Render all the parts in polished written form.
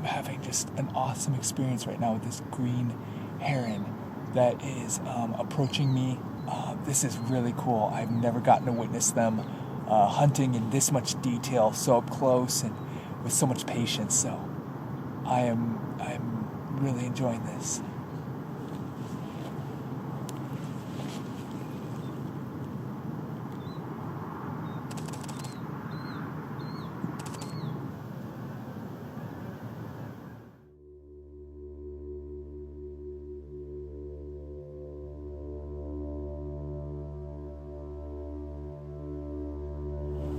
having just an awesome experience right now with this green heron that is approaching me. This is really cool. I've never gotten to witness them hunting in this much detail, so up close and with so much patience. So I'm really enjoying this.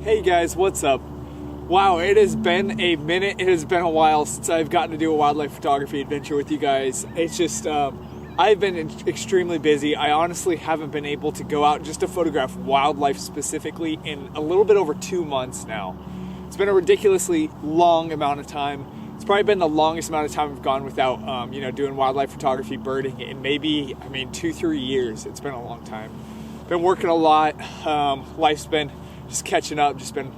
Hey guys, what's up? Wow, it has been a minute. It has been a while since I've gotten to do a wildlife photography adventure with you guys. It's just, I've been extremely busy. I honestly haven't been able to go out just to photograph wildlife specifically in a little bit over 2 months now. It's been a ridiculously long amount of time. It's probably been the longest amount of time I've gone without, doing wildlife photography, birding in maybe, 2-3 years. It's been a long time. Been working a lot. Life's been just catching up, just been,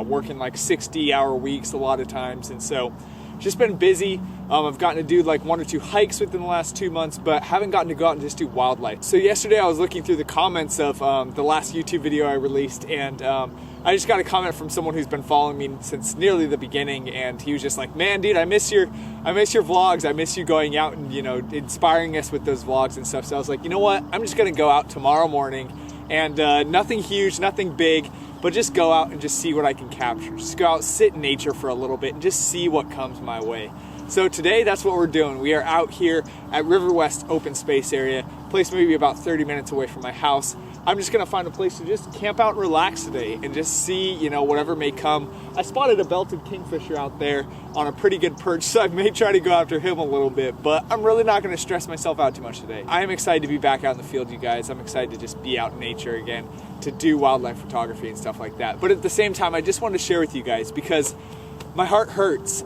working like 60-hour weeks a lot of times. And so just been busy. I've gotten to do like 1 or 2 hikes within the last 2 months, but haven't gotten to go out and just do wildlife. So yesterday I was looking through the comments of the last YouTube video I released, and I just got a comment from someone who's been following me since nearly the beginning, and he was just like, man, dude, I miss your vlogs. I miss you going out and, inspiring us with those vlogs and stuff. So I was like, you know what? I'm just going to go out tomorrow morning, and nothing huge, nothing big, but just go out and just see what I can capture. Just go out, sit in nature for a little bit, and just see what comes my way. So today, that's what we're doing. We are out here at River West open space area, place maybe about 30 minutes away from my house. I'm just gonna find a place to just camp out and relax today and just see, whatever may come. I spotted a belted kingfisher out there on a pretty good perch, so I may try to go after him a little bit, but I'm really not gonna stress myself out too much today. I am excited to be back out in the field, you guys. I'm excited to just be out in nature again, to do wildlife photography and stuff like that. But at the same time, I just wanted to share with you guys because my heart hurts.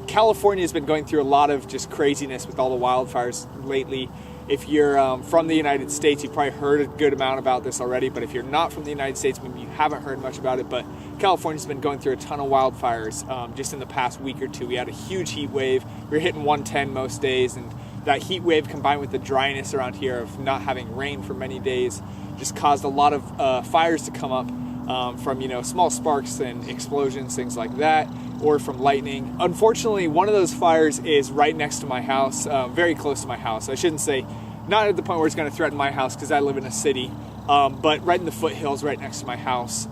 California has been going through a lot of just craziness with all the wildfires lately. If you're from the United States, you've probably heard a good amount about this already, but if you're not from the United States, maybe you haven't heard much about it, but California's been going through a ton of wildfires just in the past week or two. We had a huge heat wave. We were hitting 110 most days, and that heat wave combined with the dryness around here of not having rain for many days just caused a lot of fires to come up from small sparks and explosions, things like that, or from lightning. Unfortunately, one of those fires is right next to my house, very close to my house. I shouldn't say not at the point where it's going to threaten my house because I live in a city, but right in the foothills right next to my house.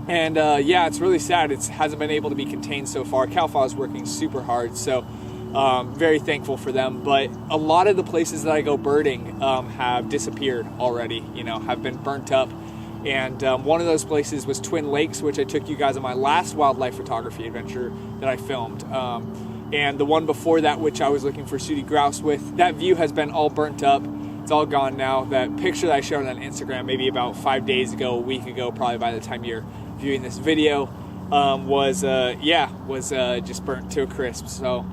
And it's really sad. It hasn't been able to be contained so far. CAL FIRE is working super hard, so very thankful for them. But a lot of the places that I go birding have disappeared already, have been burnt up. And one of those places was Twin Lakes, which I took you guys on my last wildlife photography adventure that I filmed. And the one before that, which I was looking for sooty grouse with, that view has been all burnt up. It's all gone now. That picture that I showed on Instagram maybe about 5 days ago, a week ago, probably by the time you're viewing this video, was just burnt to a crisp. So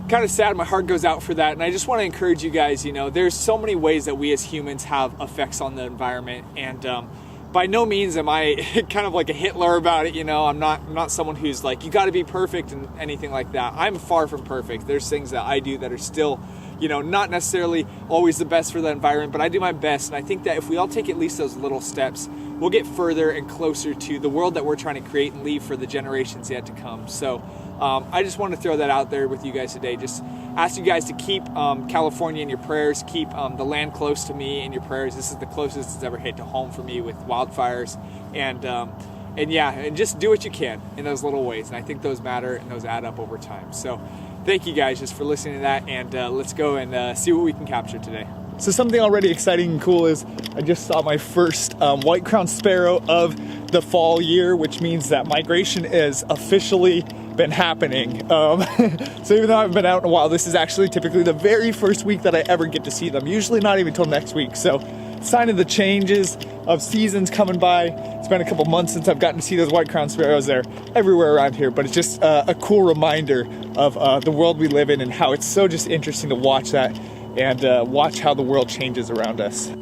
kind of sad. My heart goes out for that. And I just want to encourage you guys, there's so many ways that we as humans have effects on the environment. And by no means am I kind of like a Hitler about it, I'm not someone who's like, you got to be perfect and anything like that. I'm far from perfect. There's things that I do that are still, not necessarily always the best for the environment, but I do my best. And I think that if we all take at least those little steps, we'll get further and closer to the world that we're trying to create and leave for the generations yet to come. So I just want to throw that out there with you guys today. Just ask you guys to keep California in your prayers, keep the land close to me in your prayers. This is the closest it's ever hit to home for me with wildfires, and just do what you can in those little ways. And I think those matter and those add up over time. So thank you guys just for listening to that, and let's go and see what we can capture today. So something already exciting and cool is I just saw my first white-crowned sparrow of the fall year, which means that migration is officially been happening. So even though I haven't been out in a while, this is actually typically the very first week that I ever get to see them. Usually not even till next week. So sign of the changes of seasons coming by. It's been a couple months since I've gotten to see those white-crowned sparrows. They're everywhere around here, but it's just a cool reminder of the world we live in and how it's so just interesting to watch that and watch how the world changes around us.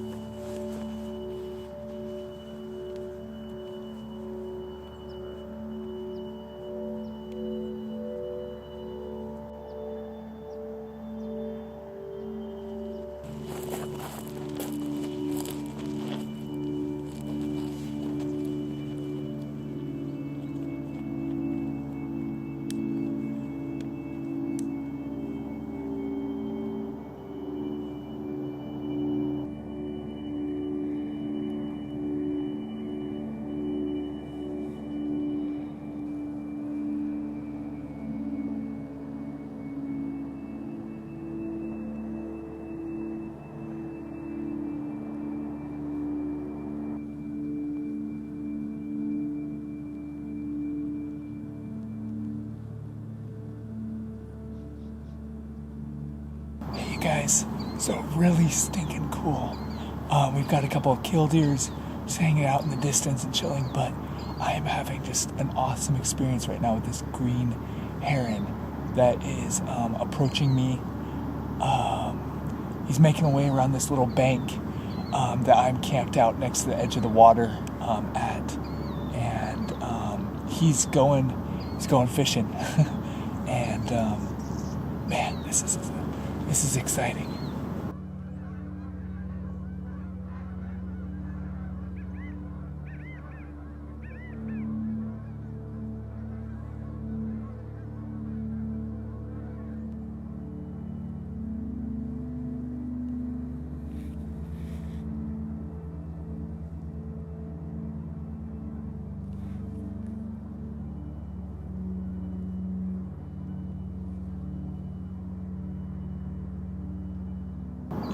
guys. So really stinking cool. We've got a couple of killdeers just hanging out in the distance and chilling, but I am having just an awesome experience right now with this green heron that is approaching me. He's making a way around this little bank that I'm camped out next to the edge of the water at, and he's going fishing, and man, this is exciting.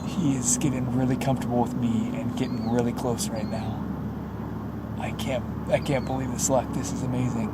He is getting really comfortable with me and getting really close right now. I can't believe this luck. This is amazing.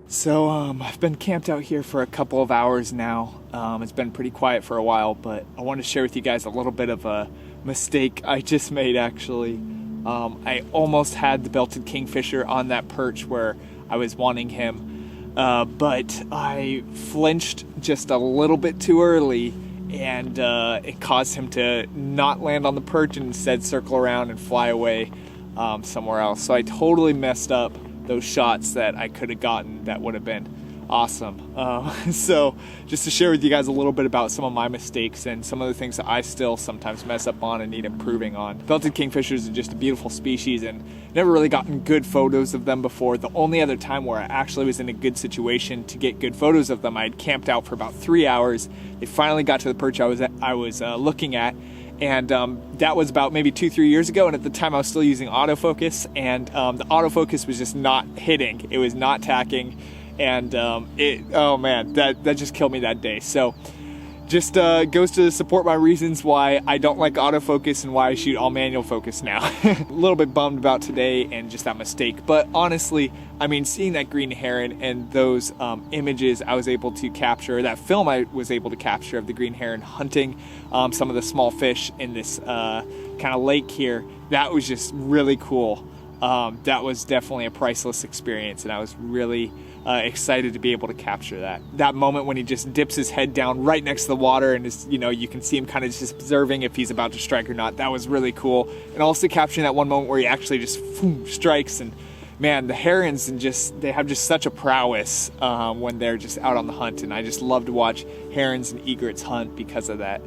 So I've been camped out here for a couple of hours now. It's been pretty quiet for a while, but I want to share with you guys a little bit of a mistake I just made, actually. I almost had the belted kingfisher on that perch where I was wanting him, but I flinched just a little bit too early, and it caused him to not land on the perch and instead circle around and fly away somewhere else. So I totally messed up those shots that I could have gotten that would have been awesome. So just to share with you guys a little bit about some of my mistakes and some of the things that I still sometimes mess up on and need improving on. Belted kingfishers are just a beautiful species, and never really gotten good photos of them before. The only other time where I actually was in a good situation to get good photos of them, I had camped out for about 3 hours. They finally got to the perch I was looking at, and that was about maybe 2-3 years ago, and at the time I was still using autofocus, and the autofocus was just not hitting. It was not tacking, and oh man, that just killed me that day. So just goes to support my reasons why I don't like autofocus and why I shoot all manual focus now. A little bit bummed about today and just that mistake, but honestly, I mean, seeing that green heron and those images I was able to capture, that film I was able to capture of the green heron hunting some of the small fish in this kind of lake here, that was just really cool. That was definitely a priceless experience, and I was really excited to be able to capture that. That moment when he just dips his head down right next to the water and is, you can see him kind of just observing if he's about to strike or not. That was really cool. And also capturing that one moment where he actually just strikes, and man, the herons they have just such a prowess when they're just out on the hunt, and I just love to watch herons and egrets hunt because of that.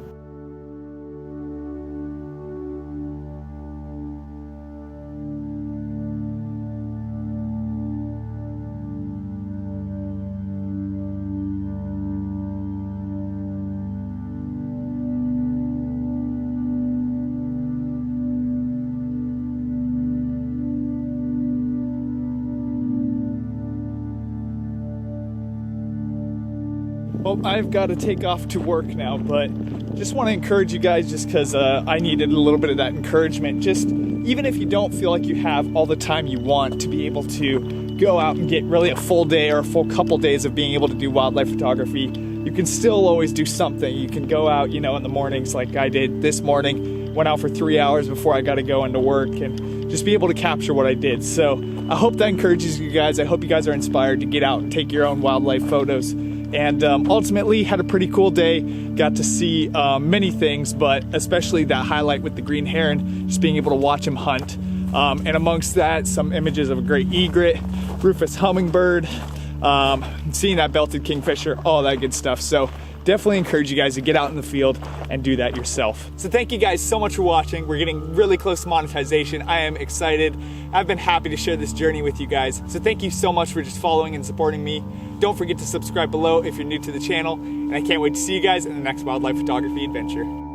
Well, I've got to take off to work now, but just want to encourage you guys just because I needed a little bit of that encouragement. Just even if you don't feel like you have all the time you want to be able to go out and get really a full day or a full couple days of being able to do wildlife photography, you can still always do something. You can go out, you know, in the mornings like I did this morning, went out for 3 hours before I got to go into work and just be able to capture what I did. So I hope that encourages you guys. I hope you guys are inspired to get out and take your own wildlife photos. And ultimately had a pretty cool day. Got to see many things, but especially that highlight with the green heron, just being able to watch him hunt. And amongst that, some images of a great egret, rufous hummingbird, seeing that belted kingfisher, all that good stuff. So definitely encourage you guys to get out in the field and do that yourself. So thank you guys so much for watching. We're getting really close to monetization. I am excited. I've been happy to share this journey with you guys. So thank you so much for just following and supporting me. Don't forget to subscribe below if you're new to the channel, and I can't wait to see you guys in the next wildlife photography adventure.